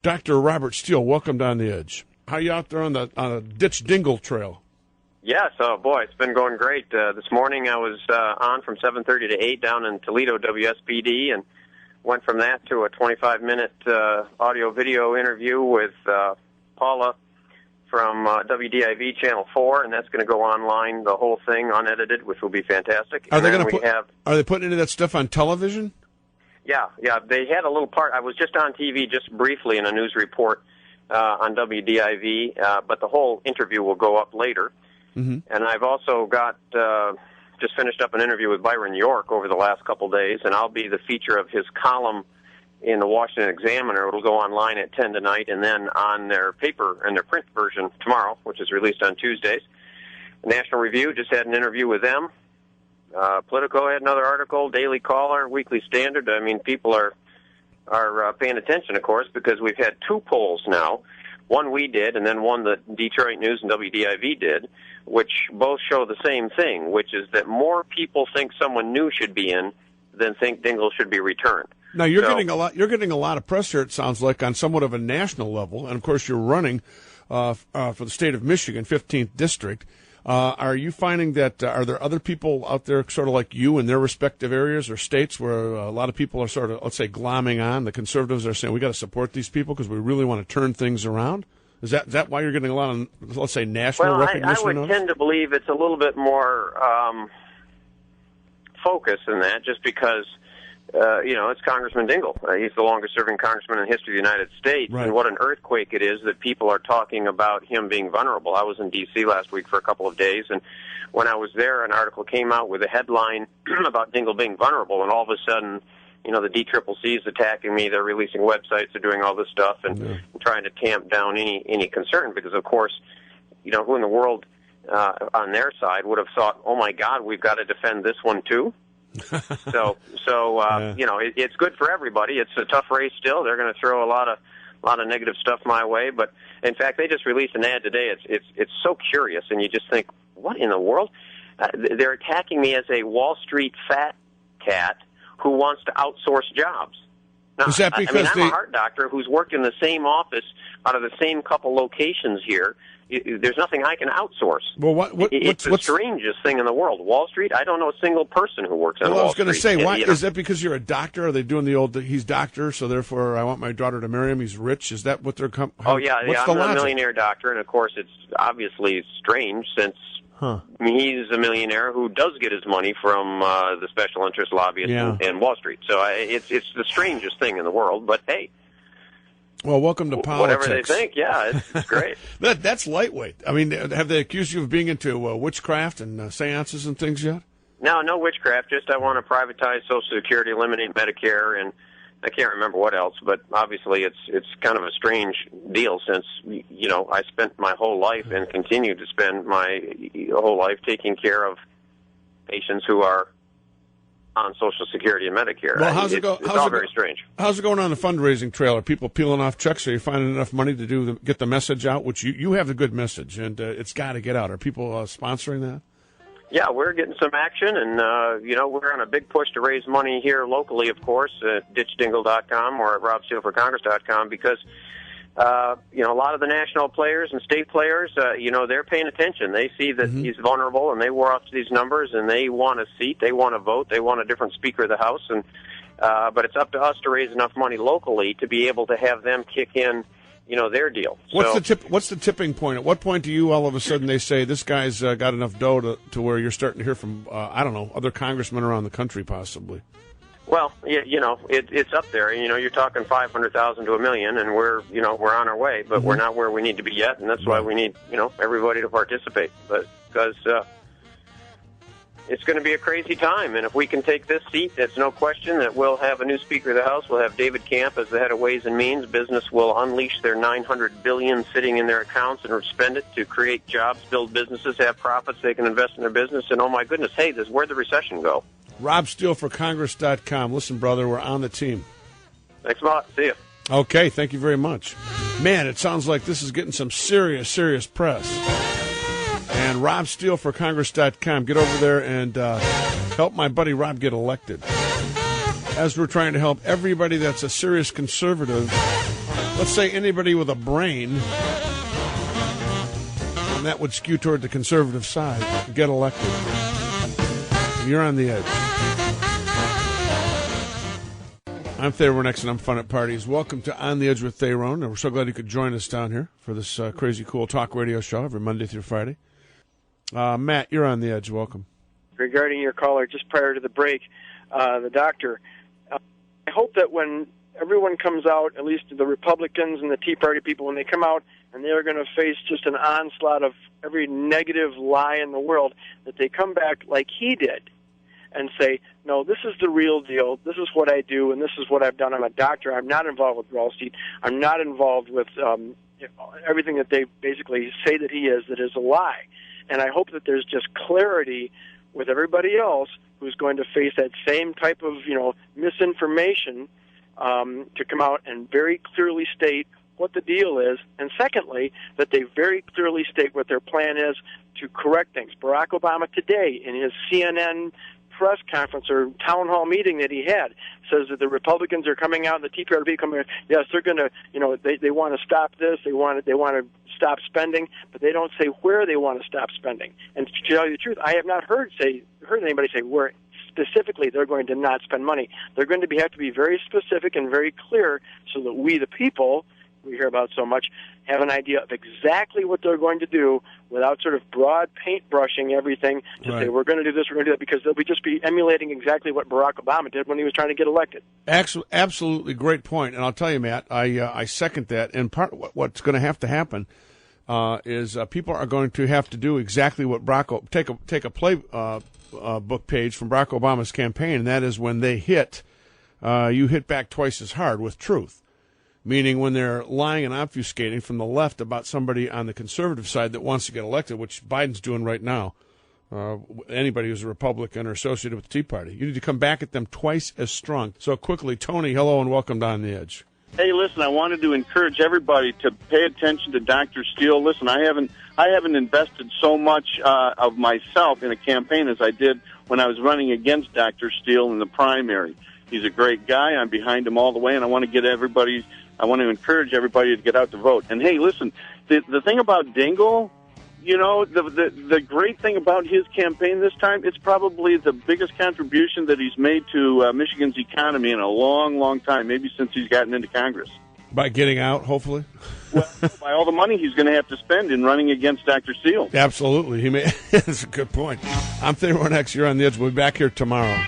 Dr. Robert Steele, welcome down the edge. How are you out there on the Ditch Dingle Trail? Yes, oh boy, it's been going great. This morning I was on from 7:30 to 8 down in Toledo, WSPD, and went from that to a 25-minute audio-video interview with Paula from WDIV Channel 4, and that's going to go online, the whole thing, unedited, which will be fantastic. Are they putting any of that stuff on television? Yeah, they had a little part. I was just on TV just briefly in a news report on WDIV, but the whole interview will go up later. Mm-hmm. And I've also got just finished up an interview with Byron York over the last couple days, and I'll be the feature of his column in the Washington Examiner. It'll go online at 10 tonight, and then on their paper and their print version tomorrow, which is released on Tuesdays. The National Review just had an interview with them. Politico had another article, Daily Caller, Weekly Standard. I mean, people are paying attention, of course, because we've had two polls now. One we did, and then one that Detroit News and WDIV did, which both show the same thing, which is that more people think someone new should be in than think Dingell should be returned. Now you're getting a lot. You're getting a lot of press here. It sounds like on somewhat of a national level, and of course you're running for the state of Michigan, 15th district. Are you finding that are there other people out there, sort of like you, in their respective areas or states, where a lot of people are sort of, let's say, glomming on? The conservatives are saying we got to support these people because we really want to turn things around. Is that why you're getting a lot of, let's say, national recognition? I would tend to believe it's a little bit more focus than that, just because. It's Congressman Dingell. He's the longest-serving congressman in the history of the United States, right. And what an earthquake it is that people are talking about him being vulnerable. I was in D.C. last week for a couple of days, and when I was there, an article came out with a headline about Dingell being vulnerable, and all of a sudden, the DCCC is attacking me. They're releasing websites. They're doing all this stuff and trying to tamp down any concern because, of course, who in the world on their side would have thought, oh, my God, we've got to defend this one, too? It's good for everybody. It's a tough race still. They're going to throw a lot of negative stuff my way, but in fact, they just released an ad today. It's so curious, and you just think, what in the world? They're attacking me as a Wall Street fat cat who wants to outsource jobs. Now, is that because I'm a heart doctor who's worked in the same office out of the same couple locations here. There's nothing I can outsource. Well, it's the strangest thing in the world. Wall Street, I don't know a single person who works on Wall Street. I was going to say, why is that because you're a doctor? Are they doing the old, he's doctor, so therefore I want my daughter to marry him, he's rich? Is that what they're... I'm a millionaire doctor, and of course it's obviously strange since he's a millionaire who does get his money from the special interest lobbyists in Wall Street. So it's the strangest thing in the world, but hey... Well, welcome to politics. Whatever they think, it's great. That's lightweight. I mean, have they accused you of being into witchcraft and seances and things yet? No witchcraft. Just I want to privatize Social Security, eliminate Medicare, and I can't remember what else. But obviously, it's kind of a strange deal since I spent my whole life and continue to spend my whole life taking care of patients who are on Social Security and Medicare. Well, it's all very strange. How's it going on the fundraising trail? Are people peeling off checks? Are you finding enough money to get the message out? Which you have the good message, and it's got to get out. Are people sponsoring that? Yeah, we're getting some action, and we're on a big push to raise money here locally, of course, at ditchdingle.com or at robsteeleforcongress.com, because a lot of the national players and state players, they're paying attention. They see that he's vulnerable, and they wore off to these numbers, and they want a seat, they want a vote, they want a different Speaker of the House, and but it's up to us to raise enough money locally to be able to have them kick in, their deal. What's the tipping point? At what point do you all of a sudden they say this guy's got enough dough to where you're starting to hear from other congressmen around the country possibly? Well, it's up there. You're talking 500,000 to $1 million, and we're on our way, but we're not where we need to be yet, and that's why we need, everybody to participate. But because it's going to be a crazy time, and if we can take this seat, there's no question that we'll have a new Speaker of the House. We'll have David Camp as the head of Ways and Means. Business will unleash their $900 billion sitting in their accounts and spend it to create jobs, build businesses, have profits. They can invest in their business, and oh my goodness, hey, where'd the recession go? RobSteeleForCongress.com. Listen, brother, we're on the team. Thanks a lot. See you. Okay, thank you very much. Man, it sounds like this is getting some serious press. And RobSteeleForCongress.com. Get over there and help my buddy Rob get elected. As we're trying to help everybody that's a serious conservative let's say anybody with a brain, and that would skew toward the conservative side, get elected. You're on the edge. I'm Thayrone, and I'm fun at parties. Welcome to On the Edge with Thayrone, and we're so glad you could join us down here for this crazy cool talk radio show every Monday through Friday. Matt, you're on the edge. Welcome. Regarding your caller just prior to the break, the doctor, I hope that when everyone comes out, at least the Republicans and the Tea Party people, when they come out and they're going to face just an onslaught of every negative lie in the world, that they come back like he did and say, no, this is the real deal, this is what I do, and this is what I've done. I'm a doctor. I'm not involved with Wall Street. I'm not involved with everything that they basically say that he is, that is a lie. And I hope that there's just clarity with everybody else who's going to face that same type of, misinformation to come out and very clearly state what the deal is, and secondly, that they very clearly state what their plan is to correct things. Barack Obama today, in his CNN press conference or town hall meeting that he had, says that the Republicans are coming out and the Tea Party coming out. Yes, they're going to, they want to stop this. They want to stop spending, but they don't say where they want to stop spending. And to tell you the truth, I have not heard anybody say where specifically they're going to not spend money. They're going to have to be very specific and very clear so that we, the people, we hear about so much, have an idea of exactly what they're going to do without sort of broad paintbrushing everything to say, we're going to do this, we're going to do that, because they'll just be emulating exactly what Barack Obama did when he was trying to get elected. Absolutely great point. And I'll tell you, Matt, I second that. And part of what's going to have to happen is people are going to have to do exactly what take a play book page from Barack Obama's campaign, and that is when they hit, you hit back twice as hard with truth. Meaning when they're lying and obfuscating from the left about somebody on the conservative side that wants to get elected, which Biden's doing right now, anybody who's a Republican or associated with the Tea Party, you need to come back at them twice as strong. So quickly, Tony, hello and welcome to On the Edge. Hey, listen, I wanted to encourage everybody to pay attention to Dr. Steele. Listen, I haven't invested so much of myself in a campaign as I did when I was running against Dr. Steele in the primary. He's a great guy. I'm behind him all the way, and I want to encourage everybody to get out to vote. And hey, listen, the thing about Dingell, the great thing about his campaign this time, it's probably the biggest contribution that he's made to Michigan's economy in a long, long time, maybe since he's gotten into Congress. By getting out, hopefully? Well, by all the money he's going to have to spend in running against Dr. Steele. Absolutely. That's a good point. I'm Thayrone X. You're on the Edge. We'll be back here tomorrow.